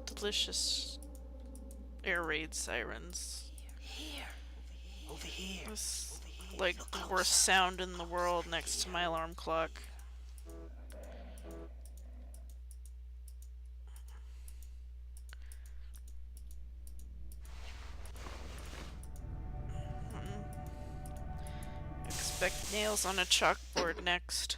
delicious air raid sirens. Here. Over here. This like the worst sound in the world next to my alarm clock. Expect nails on a chalkboard next.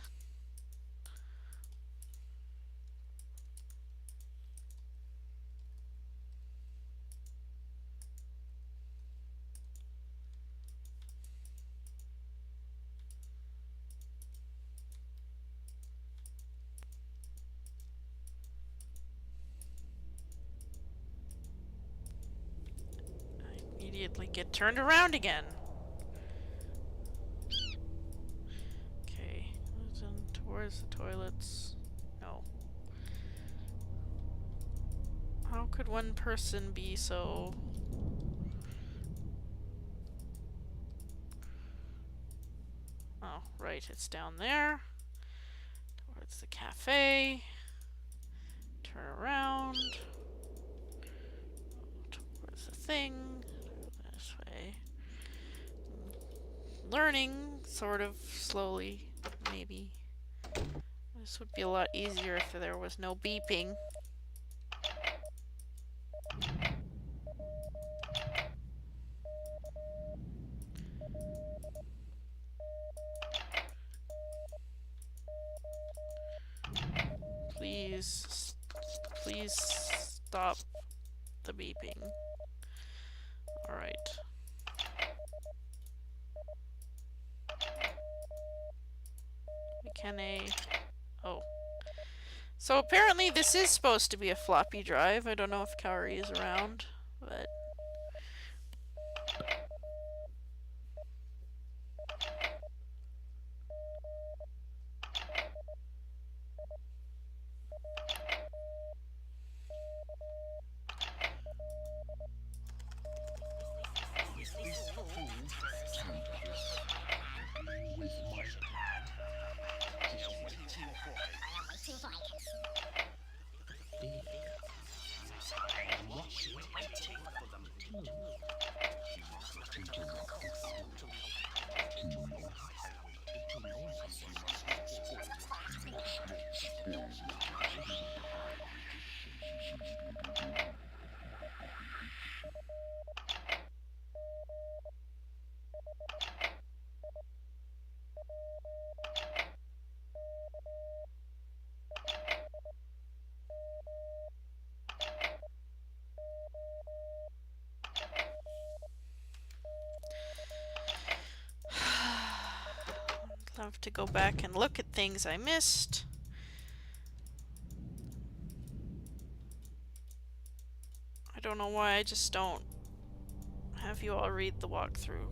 I immediately get turned around again. Okay, towards the toilets. No. How could one person be so... Oh, right, it's down there. Towards the cafe. Turn around. Towards the thing. This way. Learning, sort of, slowly, maybe. This would be a lot easier if there was no beeping. Please stop the beeping. Alright. Oh. So apparently this is supposed to be a floppy drive. I don't know if Kaori is around, but... Love to go back and look at things I missed. I don't know why I just don't have you all read the walkthrough.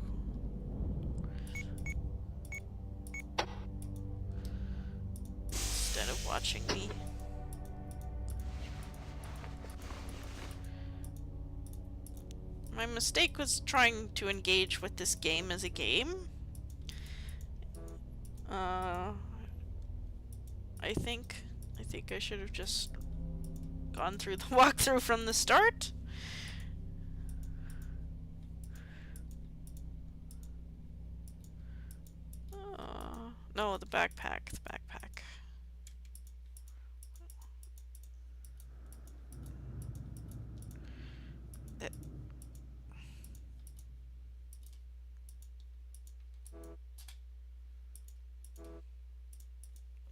Instead of watching me. My mistake was trying to engage with this game as a game. I think I should have just gone through the walkthrough from the start. No, the backpack.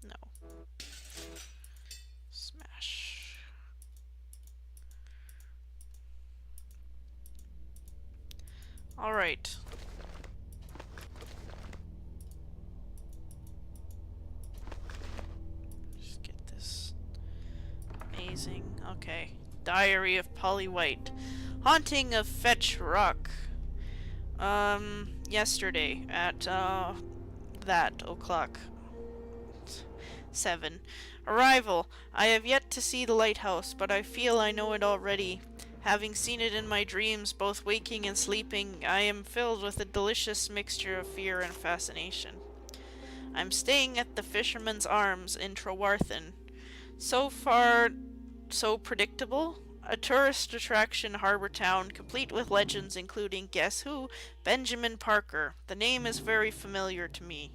No. Smash. All right. Just get this. Amazing. Okay. Diary of Polly White. Haunting of Fetch Rock. Yesterday at, that o'clock. 7. Arrival. I have yet to see the lighthouse, but I feel I know it already. Having seen it in my dreams, both waking and sleeping, I am filled with a delicious mixture of fear and fascination. I'm staying at the Fisherman's Arms in Trewarthen. So far, so predictable. A tourist attraction harbor town, complete with legends including, guess who? Benjamin Parker. The name is very familiar to me.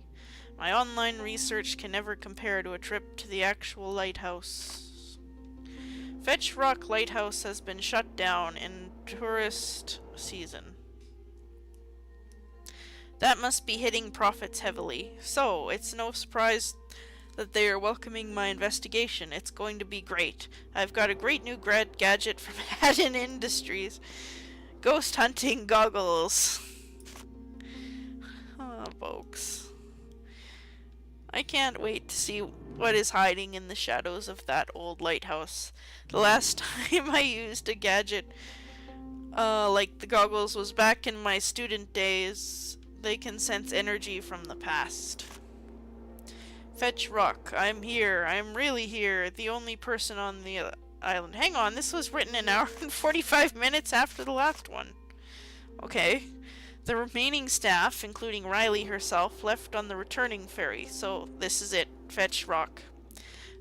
My online research can never compare to a trip to the actual lighthouse. Fetch Rock Lighthouse has been shut down in tourist season. That must be hitting profits heavily. So, it's no surprise that they are welcoming my investigation. It's going to be great. I've got a great new gadget from Haddon Industries. Ghost hunting goggles. Oh, folks. I can't wait to see what is hiding in the shadows of that old lighthouse. The last time I used a gadget like the goggles was back in my student days. They can sense energy from the past. Fetch Rock, I'm here. I'm really here. The only person on the island. Hang on, this was written an hour and 45 minutes after the last one. Okay. The remaining staff, including Riley herself, left on the returning ferry, so this is it. Fetch Rock.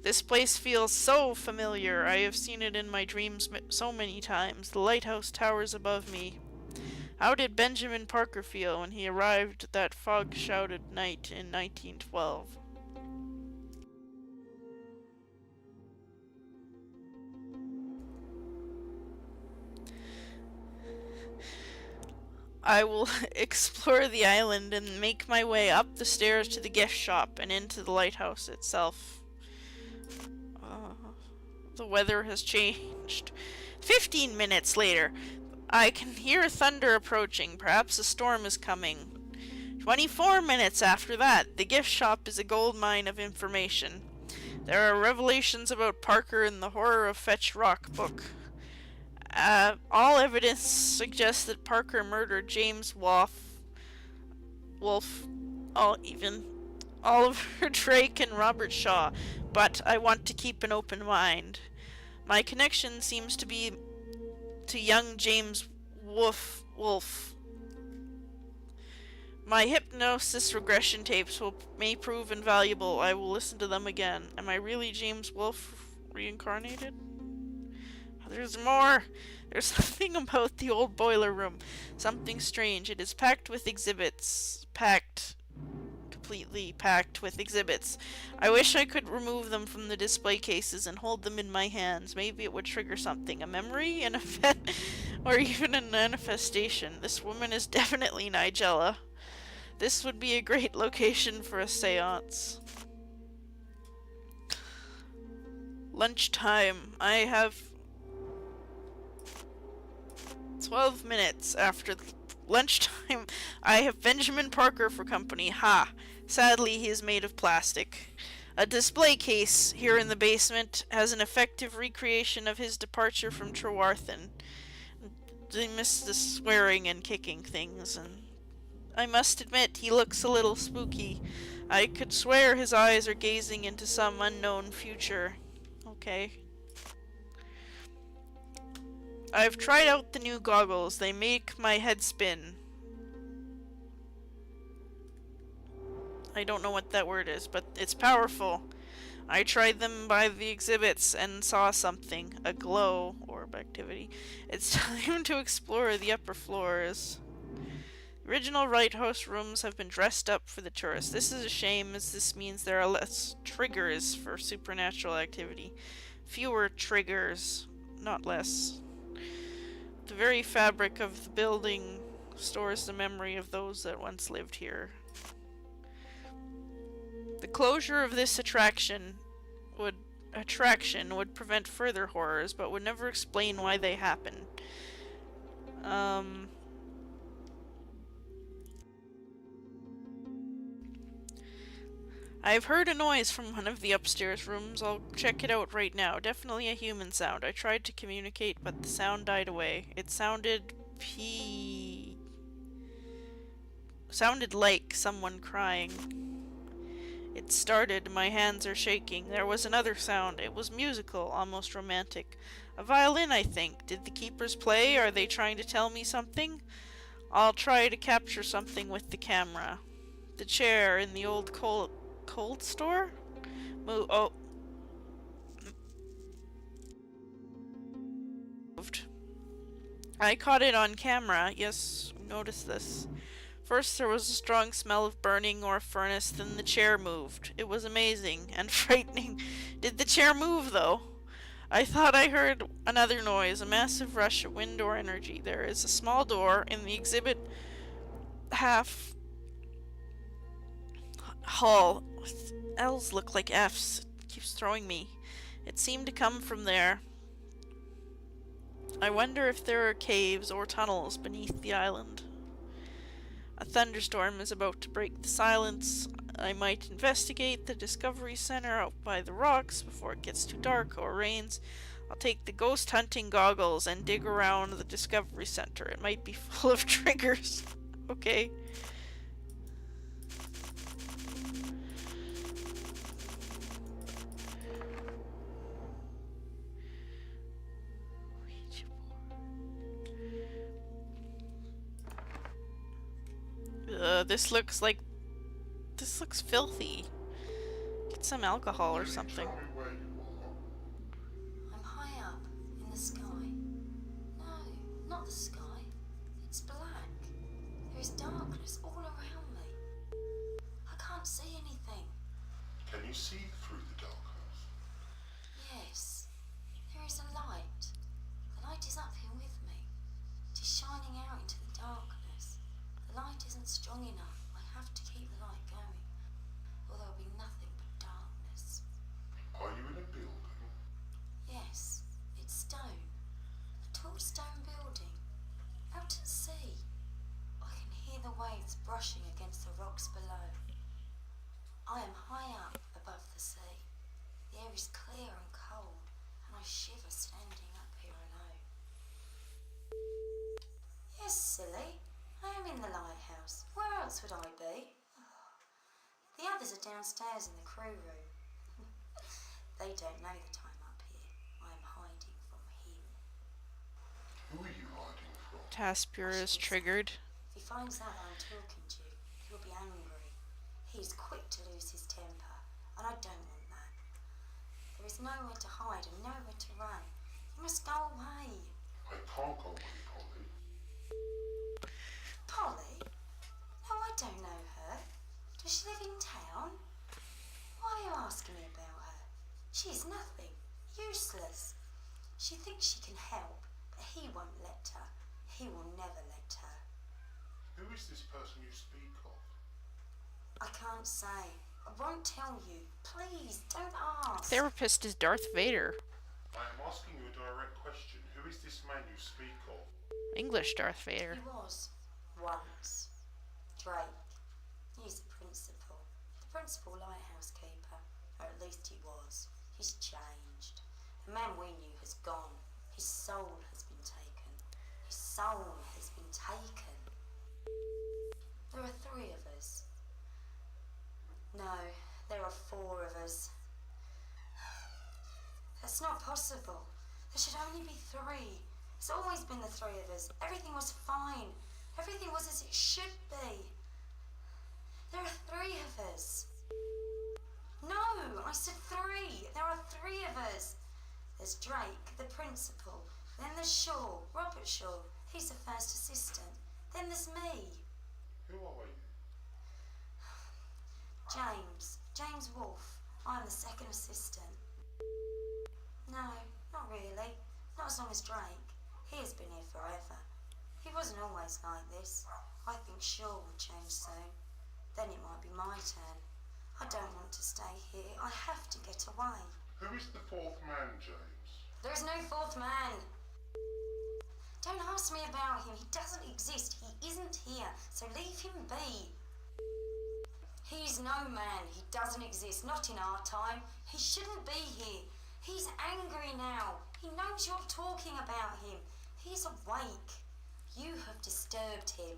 This place feels so familiar. I have seen it in my dreams so many times. The lighthouse towers above me. How did Benjamin Parker feel when he arrived at that fog-shrouded night in 1912? I will explore the island and make my way up the stairs to the gift shop and into the lighthouse itself. The weather has changed. 15 minutes later, I can hear thunder approaching. Perhaps a storm is coming. 24 minutes after that, the gift shop is a gold mine of information. There are revelations about Parker in the Horror of Fetch Rock book. All evidence suggests that Parker murdered James Oliver Drake and Robert Shaw, but I want to keep an open mind. My connection seems to be to young James Wolfe. My hypnosis regression tapes may prove invaluable. I will listen to them again. Am I really James Wolfe reincarnated? There's more. There's something about the old boiler room. Something strange. It is packed with exhibits. Completely packed with exhibits. I wish I could remove them from the display cases and hold them in my hands. Maybe it would trigger something. A memory? An event? Or even a manifestation. This woman is definitely Nigella. This would be a great location for a seance. Lunchtime. I have 12 minutes after lunchtime. I have Benjamin Parker for company. Ha! Sadly, he is made of plastic. A display case here in the basement has an effective recreation of his departure from Trewarthen. They miss the swearing and kicking things, and I must admit he looks a little spooky. I could swear his eyes are gazing into some unknown future. Okay. I've tried out the new goggles. They make my head spin. I don't know what that word is, but it's powerful. I tried them by the exhibits and saw something. A glow orb activity. It's time to explore the upper floors. The original lighthouse rooms have been dressed up for the tourists. This is a shame, as this means there are less triggers for supernatural activity. Fewer triggers, not less. The very fabric of the building stores the memory of those that once lived here. The closure of this attraction would prevent further horrors, but would never explain why they happen. I've heard a noise from one of the upstairs rooms. I'll check it out right now. Definitely a human sound. I tried to communicate, but the sound died away. It sounded like someone crying. It started. My hands are shaking. There was another sound. It was musical, almost romantic. A violin, I think. Did the keepers play? Are they trying to tell me something? I'll try to capture something with the camera. The chair in the old cold store? Oh. I caught it on camera. Yes, notice this. First, there was a strong smell of burning or a furnace, then the chair moved. It was amazing and frightening. Did the chair move, though? I thought I heard another noise, a massive rush of wind or energy. There is a small door in the exhibit half hall. L's look like F's. It keeps throwing me. It seemed to come from there. I wonder if there are caves or tunnels beneath the island. A thunderstorm is about to break the silence. I might investigate the Discovery Center out by the rocks before it gets too dark or rains. I'll take the ghost hunting goggles and dig around the Discovery Center. It might be full of triggers. Okay. This looks filthy. Get some alcohol or something. Tell me where you are. I'm high up in the sky. No, not the sky. It's black. There is darkness all around me. I can't see anything. Can you see through the darkness? Yes, there is a light. The light is up here with me. It is shining out into the darkness. The light isn't strong enough. I have to keep the light going, or there'll be nothing but darkness. Are you in a building? Yes, it's stone. A tall stone building. Out at sea. I can hear the waves brushing against the rocks below. I am high up above the sea. The air is clear and cold, and I shiver standing up here alone. Yes, silly. I am in the lighthouse. Where else would I be? The others are downstairs in the crew room. They don't know that I'm up here. I am hiding from him. Who are you hiding from? Taspir is triggered. If he finds out I'm talking to you, he'll be angry. He is quick to lose his temper, and I don't want that. There is nowhere to hide and nowhere to run. You must go away. I can't go away, Polly. Polly? No, I don't know her. Does she live in town? Why are you asking me about her? She is nothing. Useless. She thinks she can help, but he won't let her. He will never let her. Who is this person you speak of? I can't say. I won't tell you. Please, don't ask. Therapist is Darth Vader. I am asking you a direct question. Who is this man you speak of? English Darth Vader. He was. Once. Drake. He's the principal. The principal lighthouse keeper. Or at least he was. He's changed. The man we knew has gone. His soul has been taken. His soul has been taken. There are 3 of us. No, there are 4 of us. That's not possible. There should only be 3. It's always been the 3 of us. Everything was fine. Everything was as it should be. There are 3 of us. No, I said 3. There are 3 of us. There's Drake, the principal. Then there's Shaw, Robert Shaw. He's the first assistant. Then there's me. Who are you? James Wolfe. I'm the second assistant. No, not really. Not as long as Drake. He has been here forever. He wasn't always like this. I think Shaw will change soon. Then it might be my turn. I don't want to stay here. I have to get away. Who is the 4th man, James? There is no 4th man. Don't ask me about him. He doesn't exist. He isn't here. So leave him be. He's no man. He doesn't exist. Not in our time. He shouldn't be here. He's angry now. He knows you're talking about him. He's awake. You have disturbed him.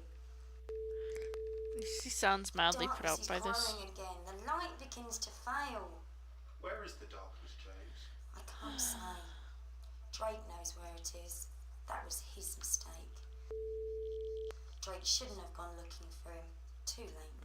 He sounds mildly put out Darkness by is this. growing again. The light begins to fail. Where is the darkness, James? I can't say. Drake knows where it is. That was his mistake. Drake shouldn't have gone looking for him. Too late